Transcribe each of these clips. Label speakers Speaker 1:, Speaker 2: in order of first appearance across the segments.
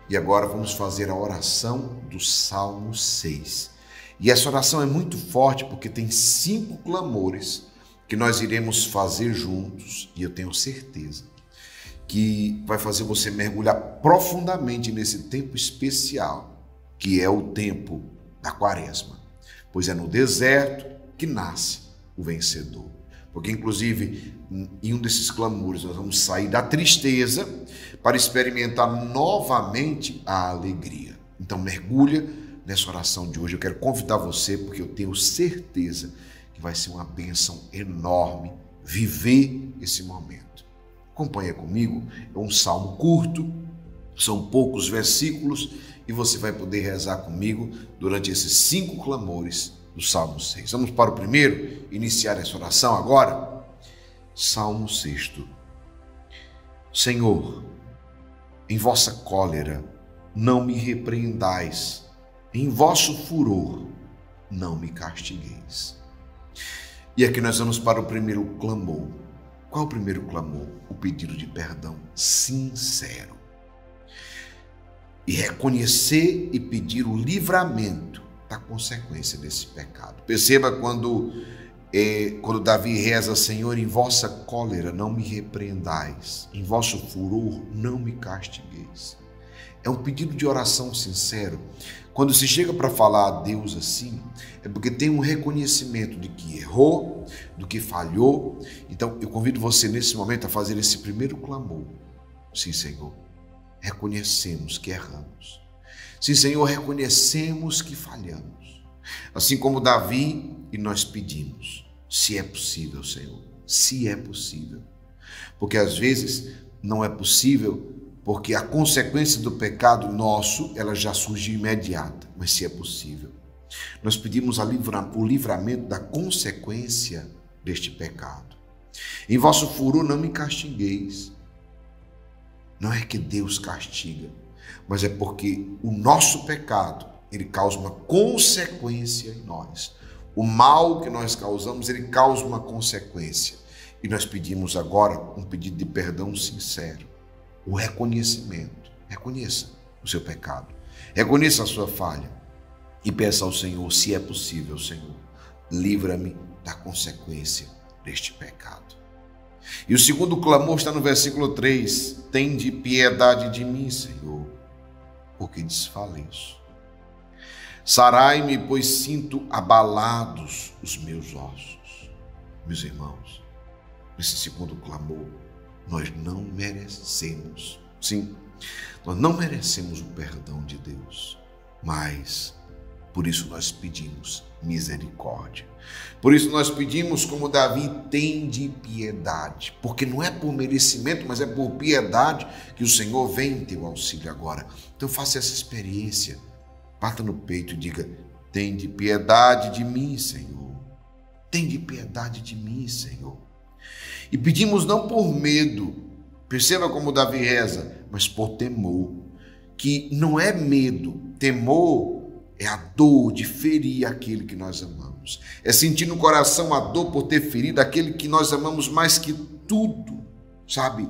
Speaker 1: E agora vamos fazer a oração do Salmo 6. E essa oração é muito forte porque tem 5 clamores que nós iremos fazer juntos. E eu tenho certeza que vai fazer você mergulhar profundamente nesse tempo especial, que é o tempo da Quaresma. Pois é no deserto que nasce o vencedor. Porque, inclusive, em um desses clamores, nós vamos sair da tristeza para experimentar novamente a alegria. Então, mergulha nessa oração de hoje. Eu quero convidar você, porque eu tenho certeza que vai ser uma bênção enorme viver esse momento. Acompanha comigo, é um salmo curto, são poucos versículos, e você vai poder rezar comigo durante esses 5 clamores do Salmo 6. Vamos para o primeiro, iniciar essa oração agora. Salmo 6. Senhor, em vossa cólera não me repreendais, em vosso furor não me castigueis. E aqui nós vamos para o primeiro clamor. Qual o primeiro clamor? O pedido de perdão sincero. E reconhecer e pedir o livramento da consequência desse pecado. Perceba quando Davi reza: Senhor, em vossa cólera não me repreendais, em vosso furor não me castigueis. É um pedido de oração sincero. Quando se chega para falar a Deus assim, é porque tem um reconhecimento de que errou, do que falhou. Então eu convido você nesse momento a fazer esse primeiro clamor. Sim, Senhor, reconhecemos que erramos. Sim, Senhor, reconhecemos que falhamos. Assim como Davi, e nós pedimos, se é possível, Senhor, se é possível. Porque às vezes não é possível, porque a consequência do pecado nosso, ela já surge imediata, mas se é possível. Nós pedimos o livramento da consequência deste pecado. Em vosso furor não me castigueis. Não é que Deus castiga, mas é porque o nosso pecado, ele causa uma consequência em nós. O mal que nós causamos, ele causa uma consequência. E nós pedimos agora um pedido de perdão sincero. O reconhecimento. Reconheça o seu pecado. Reconheça a sua falha. E peça ao Senhor, se é possível, Senhor, livra-me da consequência deste pecado. E o segundo clamor está no versículo 3. Tende piedade de mim, Senhor, porque desfaleço. Sarai-me, pois sinto abalados os meus ossos. Meus irmãos, nesse segundo clamor, nós não merecemos, sim, nós não merecemos o perdão de Deus, mas por isso nós pedimos misericórdia. Por isso nós pedimos, como Davi, tende piedade, porque não é por merecimento, mas é por piedade que o Senhor vem em teu auxílio agora. Então faça essa experiência, bata no peito e diga: tende piedade de mim, Senhor. Tende piedade de mim, Senhor. E pedimos não por medo, perceba como Davi reza, mas por temor, que não é medo, temor é a dor de ferir aquele que nós amamos. É sentir no coração a dor por ter ferido aquele que nós amamos mais que tudo, sabe?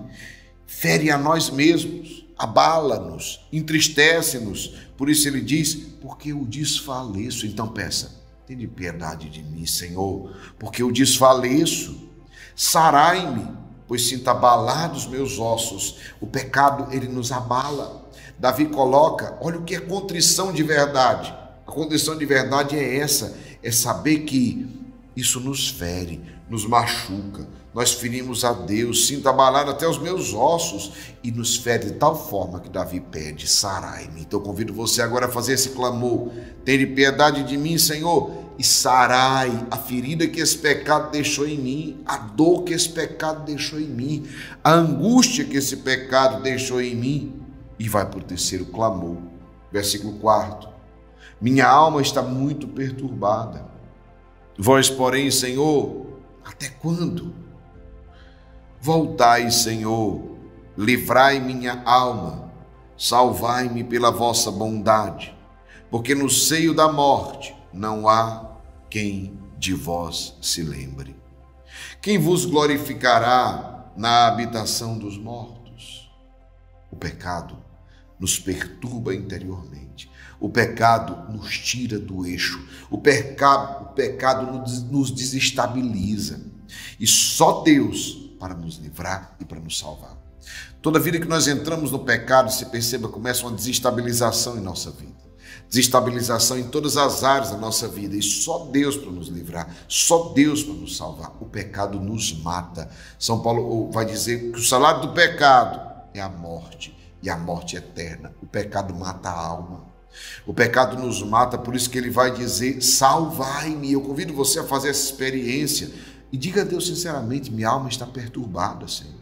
Speaker 1: Fere a nós mesmos, abala-nos, entristece-nos. Por isso ele diz, porque eu desfaleço. Então peça, tende piedade de mim, Senhor, porque eu desfaleço. Sarai-me, pois sinto abalados os meus ossos. O pecado, ele nos abala. Davi coloca, olha o que é contrição de verdade. A contrição de verdade é essa, é saber que isso nos fere, nos machuca. Nós ferimos a Deus, sinto abalado até os meus ossos e nos fere de tal forma que Davi pede, sarai-me. Então eu convido você agora a fazer esse clamor. Tende piedade de mim, Senhor, e sarai a ferida que esse pecado deixou em mim, a dor que esse pecado deixou em mim, a angústia que esse pecado deixou em mim. E vai para o terceiro clamor, versículo 4. Minha alma está muito perturbada. Vós, porém, Senhor, até quando? Voltai, Senhor, livrai minha alma, salvai-me pela vossa bondade, porque no seio da morte não há quem de vós se lembre. Quem vos glorificará na habitação dos mortos? O pecado nos perturba interiormente. O pecado nos tira do eixo. O pecado nos desestabiliza. E só Deus para nos livrar e para nos salvar. Toda vida que nós entramos no pecado, se perceba, começa uma desestabilização em nossa vida. Desestabilização em todas as áreas da nossa vida. E só Deus para nos livrar, só Deus para nos salvar. O pecado nos mata. São Paulo vai dizer que o salário do pecado é a morte, e a morte eterna. O pecado mata a alma. O pecado nos mata, por isso que ele vai dizer: salvai-me. Eu convido você a fazer essa experiência e diga a Deus sinceramente: minha alma está perturbada, Senhor.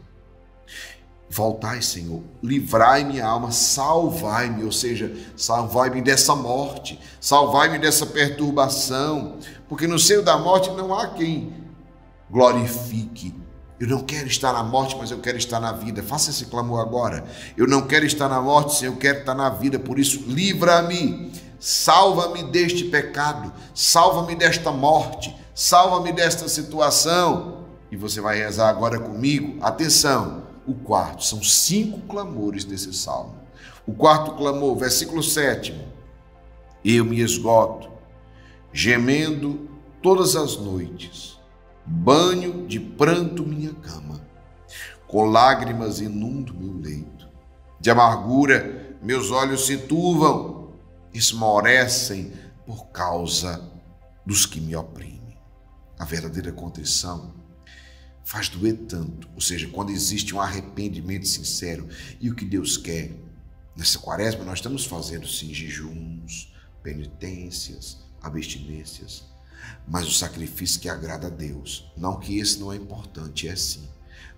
Speaker 1: Voltai, Senhor, livrai minha alma, salvai-me, ou seja, salvai-me dessa morte, salvai-me dessa perturbação, porque no seio da morte não há quem glorifique. Eu não quero estar na morte, mas eu quero estar na vida. Faça esse clamor agora. Eu não quero estar na morte, Senhor, eu quero estar na vida. Por isso, livra-me, salva-me deste pecado, salva-me desta morte, salva-me desta situação. E você vai rezar agora comigo. Atenção, o quarto, são 5 clamores desse salmo. O quarto clamor, versículo 7. Eu me esgoto, gemendo todas as noites, banho de pranto minha cama, com lágrimas inundo meu leito. De amargura meus olhos se turvam, esmorecem por causa dos que me oprimem. A verdadeira contrição faz doer tanto, ou seja, quando existe um arrependimento sincero. E o que Deus quer, nessa quaresma nós estamos fazendo sim jejuns, penitências, abstinências, mas o sacrifício que agrada a Deus, não que esse não é importante, é sim,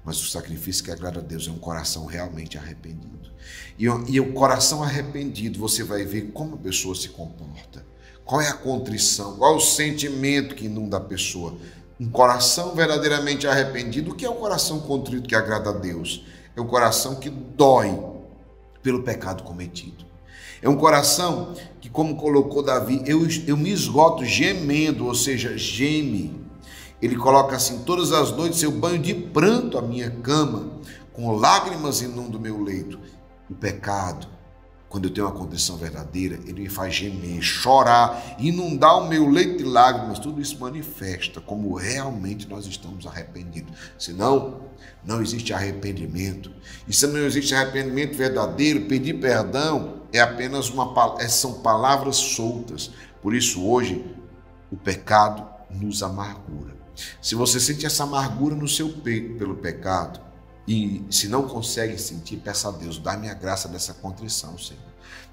Speaker 1: mas o sacrifício que agrada a Deus é um coração realmente arrependido. E o coração arrependido, você vai ver como a pessoa se comporta, qual é a contrição, qual é o sentimento que inunda a pessoa. Um coração verdadeiramente arrependido. O que é um coração contrito que agrada a Deus? É um coração que dói pelo pecado cometido. É um coração que, como colocou Davi, eu me esgoto gemendo, ou seja, geme. Ele coloca assim: todas as noites eu banho de pranto a minha cama, com lágrimas inundo meu leito. O pecado, quando eu tenho uma contrição verdadeira, ele me faz gemer, chorar, inundar o meu leito de lágrimas. Tudo isso manifesta como realmente nós estamos arrependidos. Senão, não existe arrependimento. E se não existe arrependimento verdadeiro, pedir perdão é apenas são palavras soltas. Por isso, hoje, o pecado nos amargura. Se você sente essa amargura no seu peito pelo pecado, e se não consegue sentir, peça a Deus: dá-me a graça dessa contrição, Senhor.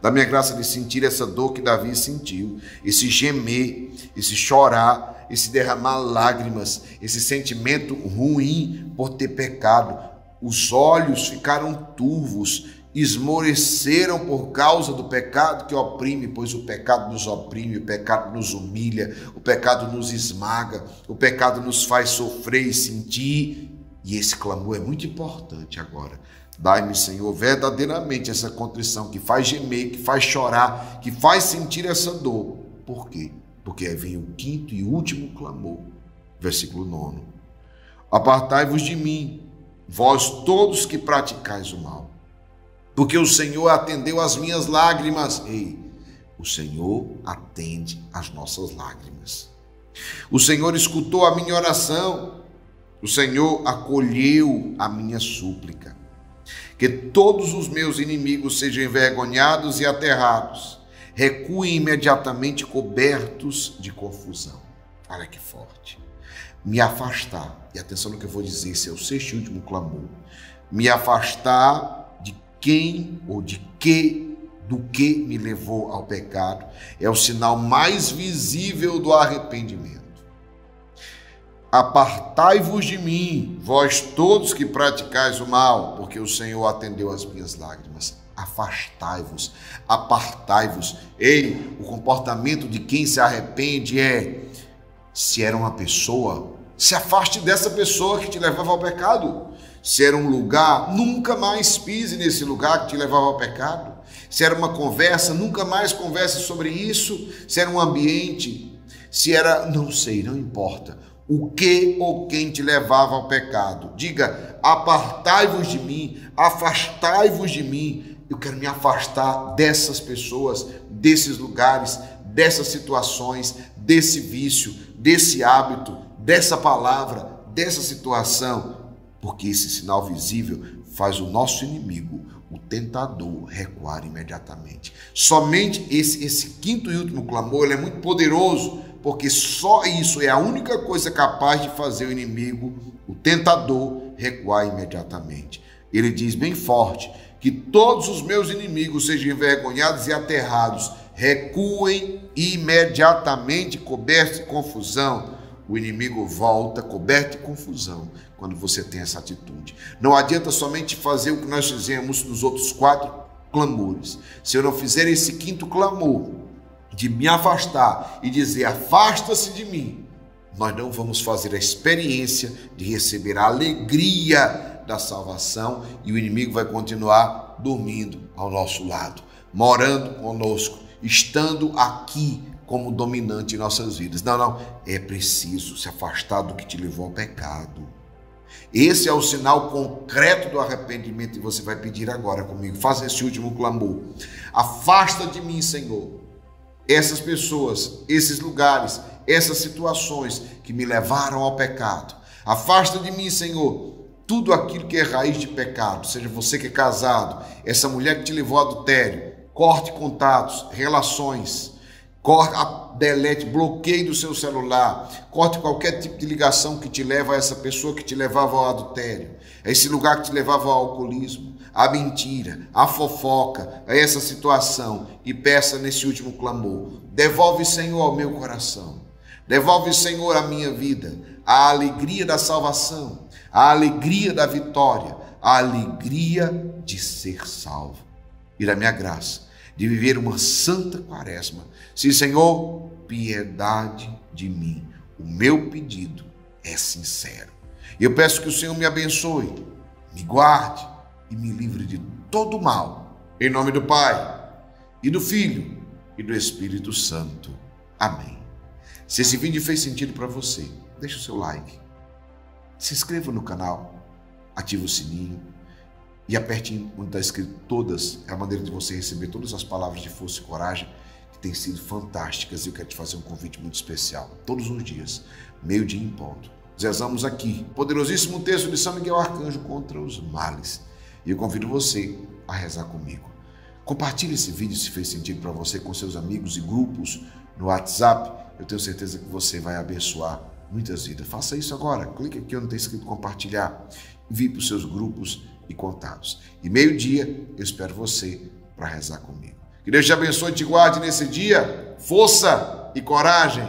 Speaker 1: Dá-me a graça de sentir essa dor que Davi sentiu, esse gemer, esse chorar, esse derramar lágrimas, esse sentimento ruim por ter pecado. Os olhos ficaram turvos, esmoreceram por causa do pecado que oprime, pois o pecado nos oprime, o pecado nos humilha, o pecado nos esmaga, o pecado nos faz sofrer e sentir. E esse clamor é muito importante agora. Dai-me, Senhor, verdadeiramente essa contrição que faz gemer, que faz chorar, que faz sentir essa dor. Por quê? Porque aí vem o quinto e último clamor, versículo 9. Apartai-vos de mim, vós todos que praticais o mal, porque o Senhor atendeu às minhas lágrimas. Ei, o Senhor atende às nossas lágrimas. O Senhor escutou a minha oração. O Senhor acolheu a minha súplica. Que todos os meus inimigos sejam envergonhados e aterrados. Recuem imediatamente cobertos de confusão. Olha que forte. Me afastar, e atenção no que eu vou dizer, esse é o sexto e último clamor. Me afastar de quem ou de que, do que me levou ao pecado, é o sinal mais visível do arrependimento. Apartai-vos de mim, vós todos que praticais o mal, porque o Senhor atendeu às minhas lágrimas. Afastai-vos, apartai-vos. Ei, o comportamento de quem se arrepende é: se era uma pessoa, se afaste dessa pessoa que te levava ao pecado. Se era um lugar, nunca mais pise nesse lugar que te levava ao pecado. Se era uma conversa, nunca mais converse sobre isso. Se era um ambiente, se era, não sei, não importa. O que ou quem te levava ao pecado. Diga: apartai-vos de mim, afastai-vos de mim. eu quero me afastar dessas pessoas, desses lugares, dessas situações, desse vício, desse hábito, dessa palavra, dessa situação, porque esse sinal visível faz o nosso inimigo, o tentador, recuar imediatamente. Somente esse quinto e último clamor, ele é muito poderoso, porque só isso é a única coisa capaz de fazer o inimigo, o tentador, recuar imediatamente. Ele diz bem forte, que todos os meus inimigos sejam envergonhados e aterrados, recuem imediatamente, cobertos de confusão. O inimigo volta coberto de confusão quando você tem essa atitude. Não adianta somente fazer o que nós fizemos nos outros 4 clamores. Se eu não fizer esse quinto clamor, de me afastar e dizer, afasta-se de mim, nós não vamos fazer a experiência de receber a alegria da salvação e o inimigo vai continuar dormindo ao nosso lado, morando conosco, estando aqui como dominante em nossas vidas. Não, é preciso se afastar do que te levou ao pecado. Esse é o sinal concreto do arrependimento e você vai pedir agora comigo. Faça esse último clamor. Afasta de mim, Senhor, essas pessoas, esses lugares, essas situações que me levaram ao pecado. Afasta de mim, Senhor, tudo aquilo que é raiz de pecado, seja você que é casado, essa mulher que te levou ao adultério, corte contatos, relações, delete, bloqueie do seu celular, corte qualquer tipo de ligação que te leva a essa pessoa que te levava ao adultério, a esse lugar que te levava ao alcoolismo, a mentira, a fofoca, a essa situação e peça nesse último clamor, devolve, Senhor, ao meu coração, devolve, Senhor, a minha vida, a alegria da salvação, a alegria da vitória, a alegria de ser salvo e da minha graça, de viver uma santa quaresma. Sim, Senhor, piedade de mim, o meu pedido é sincero. E eu peço que o Senhor me abençoe, me guarde e me livre de todo mal. Em nome do Pai, e do Filho, e do Espírito Santo. Amém. Se esse vídeo fez sentido para você, deixa o seu like. Se inscreva no canal, ative o sininho e aperte onde está escrito todas. É a maneira de você receber todas as palavras de força e coragem que têm sido fantásticas. E eu quero te fazer um convite muito especial. Todos os dias, meio-dia em ponto, rezamos aqui poderosíssimo texto de São Miguel Arcanjo contra os males. E eu convido você a rezar comigo. Compartilhe esse vídeo se fez sentido para você com seus amigos e grupos no WhatsApp. Eu tenho certeza que você vai abençoar muitas vidas. Faça isso agora. Clique aqui onde está escrito compartilhar. Envie para os seus grupos e contatos. E meio-dia eu espero você para rezar comigo. Que Deus te abençoe e te guarde nesse dia. Força e coragem.